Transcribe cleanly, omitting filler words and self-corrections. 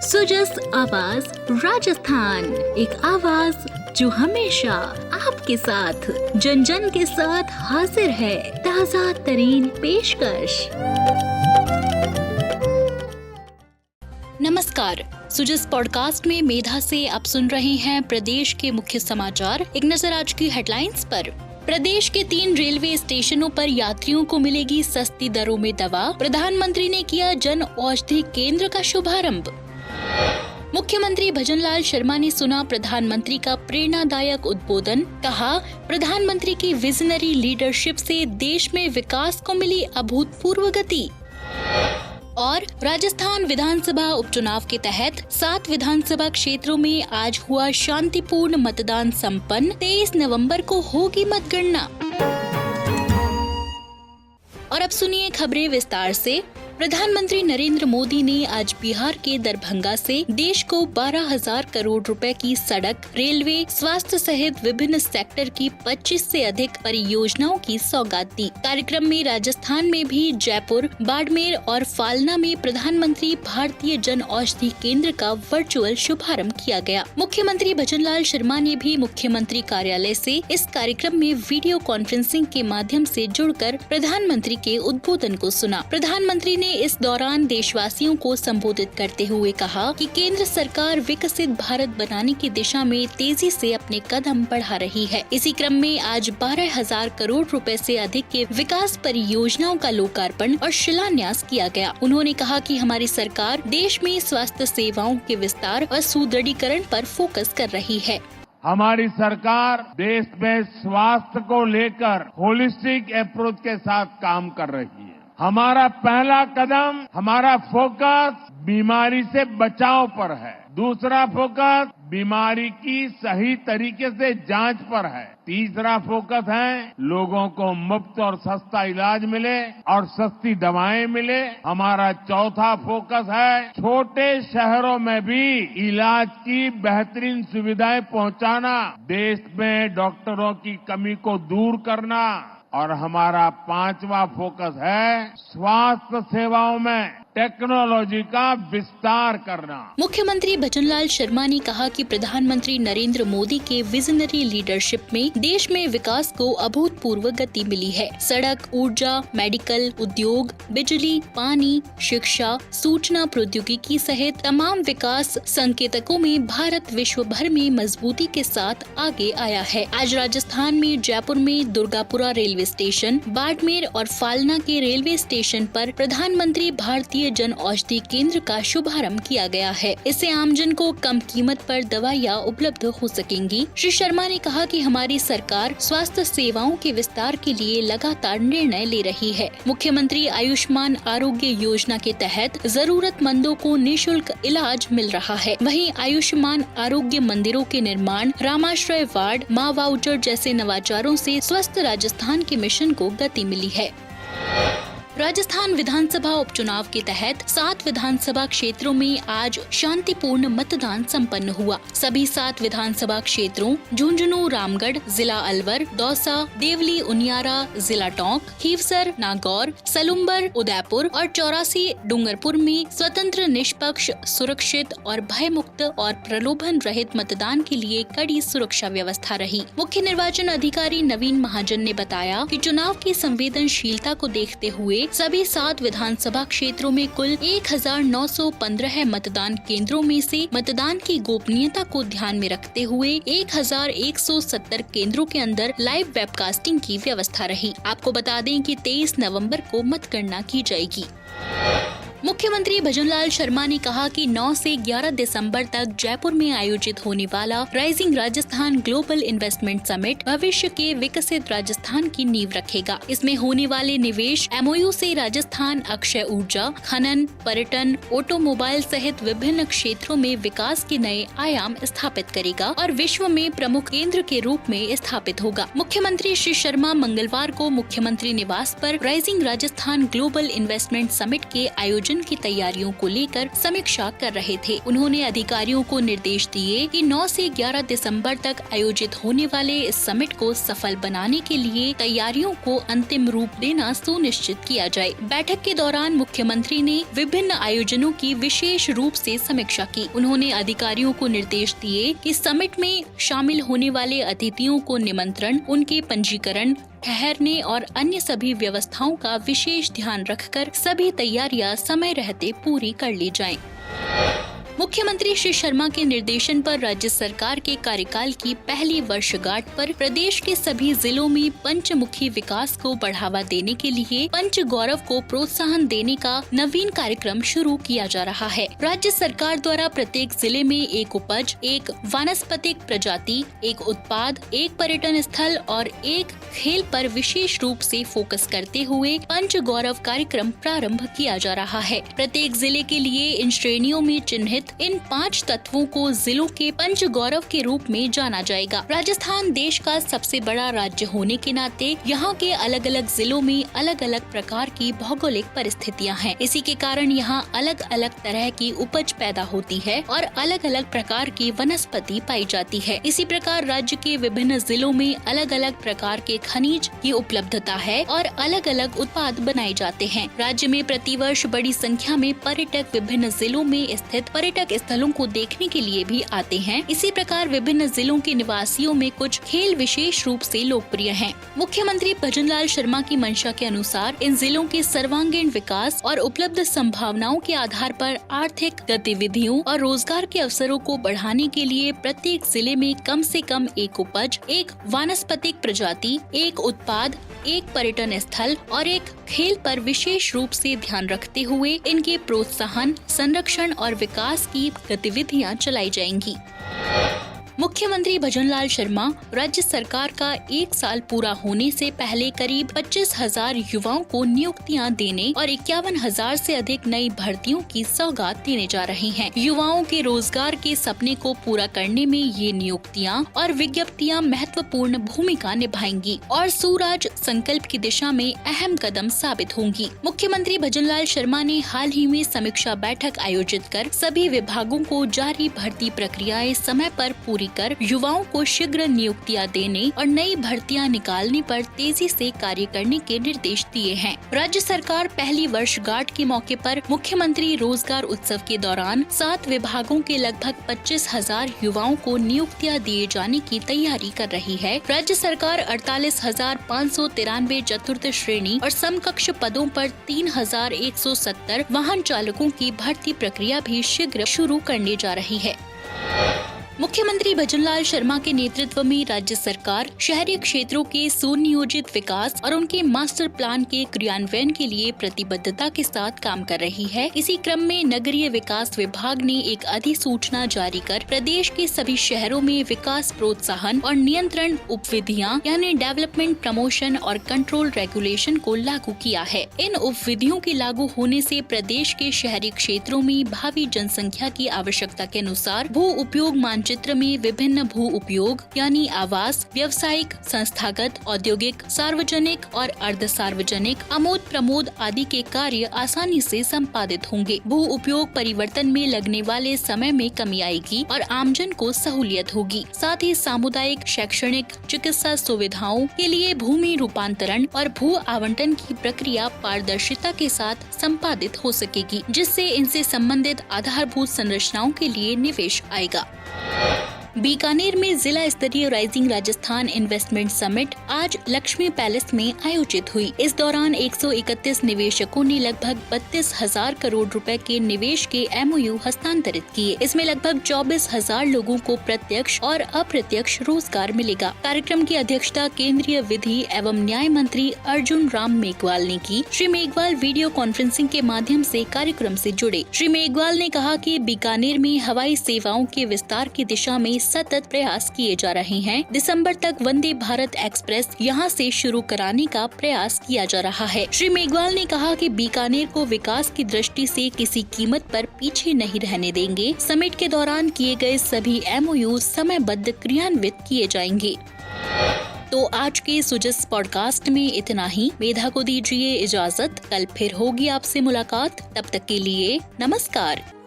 सुजस आवाज राजस्थान, एक आवाज जो हमेशा आपके साथ, जन जन के साथ हाजिर है। ताज़ा तरीन पेशकश। नमस्कार, सुजस पॉडकास्ट में मेधा से आप सुन रहे हैं प्रदेश के मुख्य समाचार। एक नजर आज की हेडलाइंस पर। प्रदेश के 3 रेलवे स्टेशनों पर यात्रियों को मिलेगी सस्ती दरों में दवा। प्रधानमंत्री ने किया जन औषधि केंद्र का शुभारंभ। मुख्यमंत्री भजनलाल शर्मा ने सुना प्रधानमंत्री का प्रेरणादायक उद्बोधन। कहा, प्रधानमंत्री की विजनरी लीडरशिप से देश में विकास को मिली अभूतपूर्व गति। और राजस्थान विधानसभा उपचुनाव के तहत 7 विधानसभा क्षेत्रों में आज हुआ शांतिपूर्ण मतदान संपन्न। 23 नवंबर को होगी मतगणना। और अब सुनिए खबरें विस्तार से। प्रधानमंत्री नरेंद्र मोदी ने आज बिहार के दरभंगा से देश को 12,000 करोड़ रुपए की सड़क, रेलवे, स्वास्थ्य सहित विभिन्न सेक्टर की 25 से अधिक परियोजनाओं की सौगात दी। कार्यक्रम में राजस्थान में भी जयपुर, बाड़मेर और फालना में प्रधानमंत्री भारतीय जन औषधि केंद्र का वर्चुअल शुभारंभ किया गया। मुख्यमंत्री भजनलाल शर्मा ने भी मुख्यमंत्री कार्यालय से इस कार्यक्रम में वीडियो कॉन्फ्रेंसिंग के माध्यम से जुड़कर प्रधानमंत्री के उद्बोधन को सुना। प्रधानमंत्री ने इस दौरान देशवासियों को संबोधित करते हुए कहा कि केंद्र सरकार विकसित भारत बनाने की दिशा में तेजी से अपने कदम बढ़ा रही है। इसी क्रम में आज 12,000 करोड़ रुपए से अधिक के विकास परियोजनाओं का लोकार्पण और शिलान्यास किया गया। उन्होंने कहा कि हमारी सरकार देश में स्वास्थ्य सेवाओं के विस्तार और सुदृढ़ीकरण पर फोकस कर रही है। हमारी सरकार देश में स्वास्थ्य को लेकर होलिस्टिक अप्रोच के साथ काम कर रही है। हमारा पहला कदम, हमारा फोकस बीमारी से बचाव पर है। दूसरा फोकस बीमारी की सही तरीके से जांच पर है। तीसरा फोकस है लोगों को मुफ्त और सस्ता इलाज मिले और सस्ती दवाएं मिले। हमारा चौथा फोकस है छोटे शहरों में भी इलाज की बेहतरीन सुविधाएं पहुंचाना, देश में डॉक्टरों की कमी को दूर करना। और हमारा 5वां फोकस है स्वास्थ्य सेवाओं में टेक्नोलॉजी का विस्तार करना। मुख्यमंत्री भजनलाल शर्मा ने कहा कि प्रधानमंत्री नरेंद्र मोदी के विजनरी लीडरशिप में देश में विकास को अभूतपूर्व गति मिली है। सड़क, ऊर्जा, मेडिकल, उद्योग, बिजली, पानी, शिक्षा, सूचना प्रौद्योगिकी सहित तमाम विकास संकेतकों में भारत विश्व भर में मजबूती के साथ आगे आया है। आज राजस्थान में जयपुर में दुर्गापुरा रेलवे स्टेशन, बाड़मेर और फालना के रेलवे स्टेशन पर प्रधानमंत्री भारतीय जन औषधि केंद्र का शुभारंभ किया गया है। इससे आमजन को कम कीमत पर दवाइयां उपलब्ध हो सकेंगी। श्री शर्मा ने कहा कि हमारी सरकार स्वास्थ्य सेवाओं के विस्तार के लिए लगातार निर्णय ले रही है। मुख्यमंत्री आयुष्मान आरोग्य योजना के तहत जरूरतमंदों को निःशुल्क इलाज मिल रहा है। वहीं आयुष्मान आरोग्य मंदिरों के निर्माण, रामाश्रय वार्ड, माँ वाउचर जैसे नवाचारों से स्वस्थ राजस्थान के मिशन को गति मिली है। राजस्थान विधानसभा उपचुनाव के तहत 7 विधानसभा क्षेत्रों में आज शांतिपूर्ण मतदान संपन्न हुआ। सभी 7 विधानसभा क्षेत्रों झुंझुनू, रामगढ़, जिला अलवर, दौसा, देवली, उनियारा, जिला टोंक, खीवसर, नागौर, सलुम्बर, उदयपुर और 84 डूंगरपुर में स्वतंत्र, निष्पक्ष, सुरक्षित और भयमुक्त और प्रलोभन रहित मतदान के लिए कड़ी सुरक्षा व्यवस्था रही। मुख्य निर्वाचन अधिकारी नवीन महाजन ने बताया कि चुनाव की संवेदनशीलता को देखते हुए सभी 7 विधानसभा क्षेत्रों में कुल 1915 मतदान केंद्रों में से मतदान की गोपनीयता को ध्यान में रखते हुए 1170 केंद्रों के अंदर लाइव वेबकास्टिंग की व्यवस्था रही। आपको बता दें कि 23 नवंबर को मतगणना की जाएगी। मुख्यमंत्री भजनलाल शर्मा ने कहा कि 9 से 11 दिसंबर तक जयपुर में आयोजित होने वाला rising Rajasthan global investment summit भविष्य के विकसित राजस्थान की नींव रखेगा। इसमें होने वाले निवेश MOU से राजस्थान अक्षय ऊर्जा, खनन, पर्यटन, ऑटोमोबाइल सहित विभिन्न क्षेत्रों में विकास के नए आयाम स्थापित करेगा और विश्व में प्रमुख केंद्र के रूप में स्थापित होगा। मुख्यमंत्री श्री शर्मा मंगलवार को मुख्यमंत्री निवास पर rising Rajasthan global investment summit के आयोजन आयोजन की तैयारियों को लेकर समीक्षा कर रहे थे। उन्होंने अधिकारियों को निर्देश दिए कि 9 से 11 दिसंबर तक आयोजित होने वाले इस समिट को सफल बनाने के लिए तैयारियों को अंतिम रूप देना सुनिश्चित किया जाए। बैठक के दौरान मुख्यमंत्री ने विभिन्न आयोजनों की विशेष रूप से समीक्षा की। उन्होंने अधिकारियों को निर्देश दिए कि समिट में शामिल होने वाले अतिथियों को निमंत्रण, उनके पंजीकरण, ठहरने और अन्य सभी व्यवस्थाओं का विशेष ध्यान रखकर सभी तैयारियां समय रहते पूरी कर ली जाएं। मुख्यमंत्री श्री शर्मा के निर्देशन पर राज्य सरकार के कार्यकाल की पहली वर्षगांठ पर प्रदेश के सभी जिलों में पंचमुखी विकास को बढ़ावा देने के लिए पंच गौरव को प्रोत्साहन देने का नवीन कार्यक्रम शुरू किया जा रहा है। राज्य सरकार द्वारा प्रत्येक जिले में एक उपज, एक वानस्पतिक प्रजाति, एक उत्पाद, एक पर्यटन स्थल और एक खेल पर विशेष रूप से फोकस करते हुए पंच गौरव कार्यक्रम प्रारंभ किया जा रहा है। प्रत्येक जिले के लिए इन श्रेणियों में चिन्हित इन 5 तत्वों को जिलों के पंच गौरव के रूप में जाना जाएगा। राजस्थान देश का सबसे बड़ा राज्य होने के नाते यहाँ के अलग अलग जिलों में अलग अलग प्रकार की भौगोलिक परिस्थितियाँ हैं। इसी के कारण यहाँ अलग अलग तरह की उपज पैदा होती है और अलग अलग प्रकार की वनस्पति पाई जाती है। इसी प्रकार राज्य के विभिन्न जिलों में अलग अलग प्रकार के खनिज की उपलब्धता है और अलग अलग उत्पाद बनाए जाते हैं। राज्य में प्रतिवर्ष बड़ी संख्या में पर्यटक विभिन्न जिलों में स्थित पर्यटक स्थलों को देखने के लिए भी आते हैं। इसी प्रकार विभिन्न जिलों के निवासियों में कुछ खेल विशेष रूप से लोकप्रिय हैं। मुख्यमंत्री भजनलाल शर्मा की मंशा के अनुसार इन जिलों के सर्वांगीण विकास और उपलब्ध संभावनाओं के आधार पर आर्थिक गतिविधियों और रोजगार के अवसरों को बढ़ाने के लिए प्रत्येक जिले में कम से कम एक उपज, एक वानस्पतिक प्रजाति, एक उत्पाद, एक पर्यटन स्थल और एक खेल पर विशेष रूप से ध्यान रखते हुए इनके प्रोत्साहन, संरक्षण और विकास की गतिविधियां चलाई जाएंगी। मुख्यमंत्री भजनलाल शर्मा राज्य सरकार का 1 साल पूरा होने से पहले करीब 25,000 युवाओं को नियुक्तियां देने और 51,000 से अधिक नई भर्तियों की सौगात देने जा रहे हैं। युवाओं के रोजगार के सपने को पूरा करने में ये नियुक्तियां और विज्ञप्तियां महत्वपूर्ण भूमिका निभाएंगी और सुराज संकल्प की दिशा में अहम कदम साबित होंगी। मुख्यमंत्री भजनलाल शर्मा ने हाल ही में समीक्षा बैठक आयोजित कर सभी विभागों को जारी भर्ती प्रक्रियाएं समय पर पूरी कर युवाओं को शीघ्र नियुक्तियां देने और नई भर्तियां निकालने पर तेजी से कार्य करने के निर्देश दिए हैं। राज्य सरकार पहली वर्षगांठ के मौके पर मुख्यमंत्री रोजगार उत्सव के दौरान 7 विभागों के लगभग 25,000 युवाओं को नियुक्तियां दिए जाने की तैयारी कर रही है। राज्य सरकार 48,593 चतुर्थ श्रेणी और समकक्ष पदों पर 3,170 वाहन चालकों की भर्ती प्रक्रिया भी शीघ्र शुरू करने जा रही है। मुख्यमंत्री भजनलाल शर्मा के नेतृत्व में राज्य सरकार शहरी क्षेत्रों के सुनियोजित विकास और उनके मास्टर प्लान के क्रियान्वयन के लिए प्रतिबद्धता के साथ काम कर रही है। इसी क्रम में नगरीय विकास विभाग ने एक अधिसूचना जारी कर प्रदेश के सभी शहरों में विकास प्रोत्साहन और नियंत्रण उपविधियां यानी डेवलपमेंट प्रमोशन और कंट्रोल रेगुलेशन को लागू किया है। इन उपविधियों के लागू होने से प्रदेश के शहरी क्षेत्रों में भावी जनसंख्या की आवश्यकता के अनुसार भू उपयोग चित्र में विभिन्न भू उपयोग यानी आवास, व्यावसायिक, संस्थागत, औद्योगिक, सार्वजनिक और अर्ध सार्वजनिक, आमोद प्रमोद आदि के कार्य आसानी से संपादित होंगे। भू उपयोग परिवर्तन में लगने वाले समय में कमी आएगी और आमजन को सहूलियत होगी। साथ ही सामुदायिक, शैक्षणिक, चिकित्सा सुविधाओं के लिए भूमि रूपांतरण और भू आवंटन की प्रक्रिया पारदर्शिता के साथ संपादित हो सकेगी, जिससे इनसे संबंधित आधारभूत संरचनाओं के लिए निवेश आएगा। बीकानेर में जिला स्तरीय राइजिंग राजस्थान इन्वेस्टमेंट समिट आज लक्ष्मी पैलेस में आयोजित हुई। इस दौरान 131 निवेशकों ने लगभग 32,000 करोड़ रुपए के निवेश के MOU हस्तांतरित किए। इसमें लगभग 24,000 लोगों को प्रत्यक्ष और अप्रत्यक्ष रोजगार मिलेगा। कार्यक्रम की अध्यक्षता केंद्रीय विधि एवं न्याय मंत्री अर्जुन राम मेघवाल ने की। श्री मेघवाल वीडियो कॉन्फ्रेंसिंग के माध्यम से कार्यक्रम से जुड़े। श्री मेघवाल ने कहा कि बीकानेर में हवाई सेवाओं के विस्तार की दिशा में सतत प्रयास किए जा रहे हैं। दिसंबर तक वंदे भारत एक्सप्रेस यहां से शुरू कराने का प्रयास किया जा रहा है। श्री मेघवाल ने कहा कि बीकानेर को विकास की दृष्टि से किसी कीमत पर पीछे नहीं रहने देंगे। समिट के दौरान किए गए सभी MOU समयबद्ध क्रियान्वित किए जाएंगे। तो आज के सुजस पॉडकास्ट में इतना ही। मेधा को दीजिए इजाजत, कल फिर होगी आपसे मुलाकात। तब तक के लिए नमस्कार।